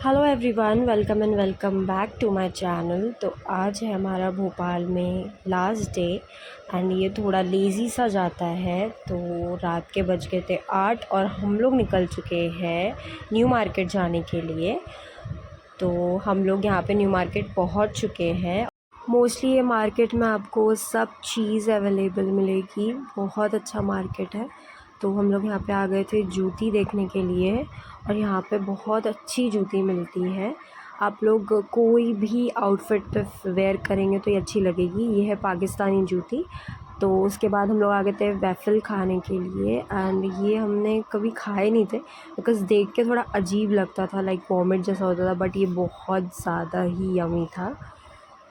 Hello everyone, welcome back to my channel. तो आज है हमारा भोपाल में लास्ट डे एंड ये थोड़ा लेज़ी सा जाता है। तो रात के बज गए थे 8 और हम लोग निकल चुके हैं न्यू मार्केट जाने के लिए। तो हम लोग यहाँ पे न्यू मार्केट पहुँच चुके हैं। मोस्टली ये मार्केट में आपको सब चीज़ अवेलेबल मिलेगी, बहुत अच्छा मार्केट है। तो हम लोग यहाँ पे आ गए थे जूती देखने के लिए और यहाँ पे बहुत अच्छी जूती मिलती है। आप लोग कोई भी आउटफिट पे वेयर करेंगे तो ये अच्छी लगेगी। ये है पाकिस्तानी जूती। तो उसके बाद हम लोग आ गए थे वैफ़ल खाने के लिए एंड ये हमने कभी खाए नहीं थे बिकॉज़ देख के थोड़ा अजीब लगता था, लाइक वॉमिट जैसा होता था, बट ये बहुत ज़्यादा ही यमी था।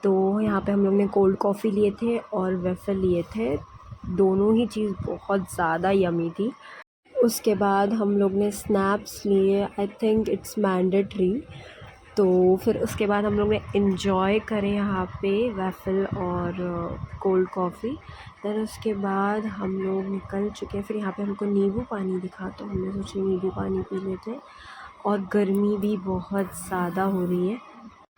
तो यहाँ पे हम लोग ने कोल्ड कॉफ़ी लिए थे और वेफ़ल लिए थे। दोनों ही चीज़ बहुत ज़्यादा यमी थी। उसके बाद हम लोग ने स्नैप्स लिए, आई थिंक इट्स मैंडेटरी। तो फिर उसके बाद हम लोग ने इन्जॉय करे यहाँ पे वेफ़ल और कोल्ड कॉफ़ी। देन उसके बाद हम लोग निकल चुके हैं। फिर यहाँ पे हमको नींबू पानी दिखा तो हमने सोचा नींबू पानी पी लेते हैं, और गर्मी भी बहुत ज़्यादा हो रही है।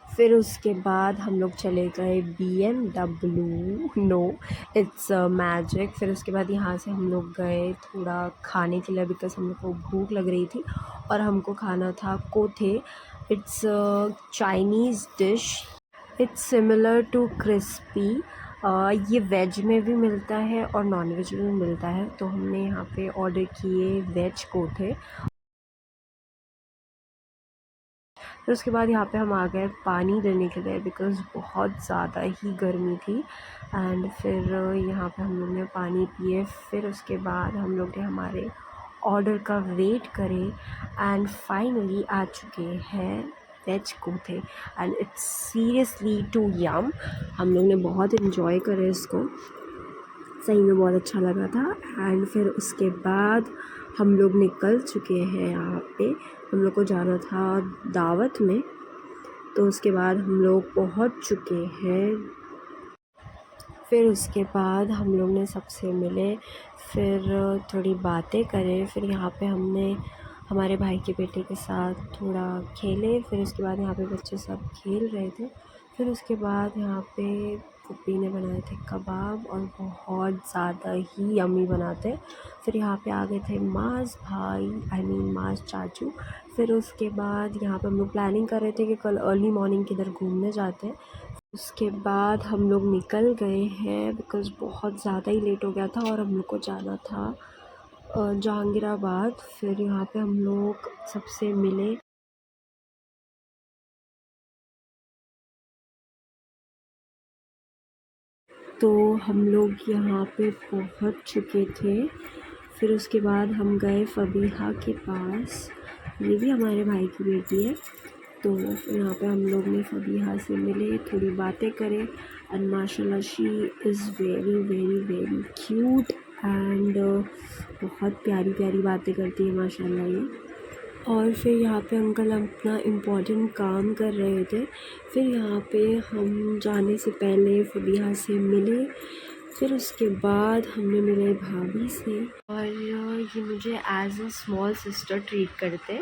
फिर उसके बाद हम लोग चले गए BMW, नो इट्स मैजिक। फिर उसके बाद यहाँ से हम लोग गए थोड़ा खाने के लिए बिकॉज़ हम लोग को भूख लग रही थी और हमको खाना था कोथे। It's Chinese dish, it's similar to crispy. ये वेज में भी मिलता है और नॉन वेज में भी मिलता है। तो हमने यहाँ पे ऑर्डर किए वेज कोथे। फिर उसके बाद यहाँ पे हम आ गए पानी लेने के लिए बिकॉज़ बहुत ज़्यादा ही गर्मी थी। एंड फिर यहाँ पे हम लोग ने पानी पिए। फिर उसके बाद हम लोग ने हमारे ऑर्डर का वेट करे एंड फाइनली आ चुके हैं वेज कोथे and it's seriously too yum. हम लोग ने बहुत इन्जॉय करे इसको, सही में बहुत अच्छा लगा था। एंड फिर उसके बाद हम लोग निकल चुके हैं। यहाँ पे हम लोग को जाना था दावत में। तो उसके बाद हम लोग पहुँच चुके हैं। फिर उसके बाद हम लोग ने सबसे मिले, फिर थोड़ी बातें करें। फिर यहाँ पे हमने हमारे भाई के बेटे के साथ थोड़ा खेले। फिर उसके बाद यहाँ पे बच्चे सब खेल रहे थे। फिर उसके बाद यहाँ पे पुप्पी ने बनाए थे कबाब और बहुत ज़्यादा ही यम्मी बनाते। फिर यहाँ पे आ गए थे माज़ भाई, आई मीन माज़ चाचू। फिर उसके बाद यहाँ पे हम लोग प्लानिंग कर रहे थे कि कल अर्ली मॉर्निंग किधर घूमने जाते हैं। उसके बाद हम लोग निकल गए हैं बिकॉज़ बहुत ज़्यादा ही लेट हो गया था और हम लोग को जाना था जहांगीराबाद। फिर यहाँ पे हम लोग सबसे मिले। तो हम लोग यहाँ पे पहुँच चुके थे। फिर उसके बाद हम गए फ़बीहा के पास, ये भी हमारे भाई की बेटी है। तो फिर यहाँ पे हम लोग ने फ़बीहा से मिले, थोड़ी बातें करें एंड माशाल्लाह she is very very very cute and बहुत प्यारी प्यारी बातें करती है माशाल्लाह ये। और फिर यहाँ पे अंकल अपना इम्पोर्टेंट काम कर रहे थे। फिर यहाँ पे हम जाने से पहले फ़बीहा से मिले। फिर उसके बाद हमने मिले भाभी से और ये मुझे as a small sister treat करते,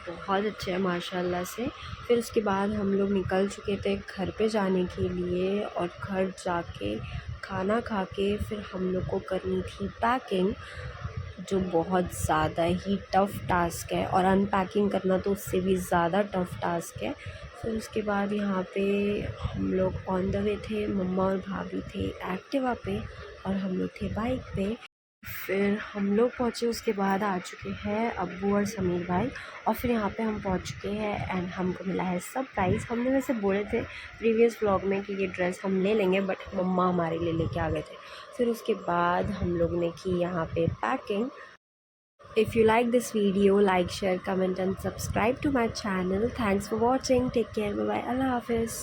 बहुत अच्छे हैं माशाल्लाह से। फिर उसके बाद हम लोग निकल चुके थे घर पे जाने के लिए और घर जाके खाना खा के फिर हम लोग को करनी थी पैकिंग, जो बहुत ज़्यादा ही टफ़ टास्क है और अनपैकिंग करना तो उससे भी ज़्यादा टफ़ टास्क है। फिर उसके बाद यहाँ पे हम लोग ऑन द वे थे, मम्मा और भाभी थे एक्टिवा पे और हम लोग थे बाइक पे। फिर हम लोग पहुँचे, उसके बाद आ चुके हैं अब्बू और समीर भाई और फिर यहाँ पे हम पहुँच चुके हैं एंड हमको मिला है सरप्राइज़। हमने वैसे बोले थे प्रीवियस व्लॉग में कि ये ड्रेस हम ले लेंगे, बट मम्मा हमारे लिए लेके आ गए थे। फिर उसके बाद हम लोग ने की यहाँ पे packing. If you like this video, like, share, comment and subscribe to my channel. Thanks for watching. Take care. Bye bye. Allah Hafiz.